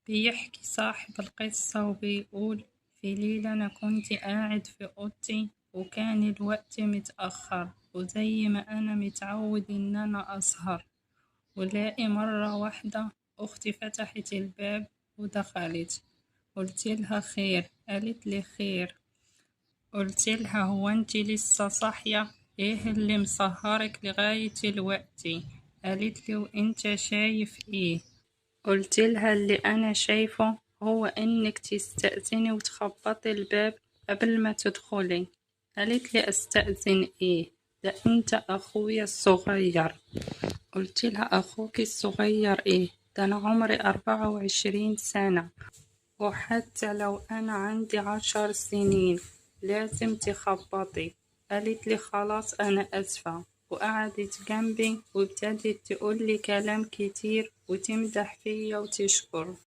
بيحكي صاحب القصة وبيقول: في ليلة أنا كنت قاعد في أوضتي وكان الوقت متأخر، وزي ما أنا متعود إن أنا أسهر، ولاقي مرة واحدة أختي فتحت الباب ودخلت. قلتلها: خير؟ قالت لي: خير. قلتلها: هو انتي لسه صاحية؟ ايه اللي مسهرك لغاية الوقت؟ قالت لي: وانت شايف ايه؟ قلتلها: اللي انا شايفه هو انك تستأذني وتخبطي الباب قبل ما تدخلي. قالت لي: استأذن ايه؟ ده انت اخويا الصغير. قلتلها: اخوك الصغير ايه؟ ده انا عمري 24 سنة، وحتى لو أنا عندي 10 سنين لازم تخبطي. قالت لي: خلاص أنا أسفة. وقعدت جنبي وابتدت تقولي كلام كتير وتمدح فيا وتشكر.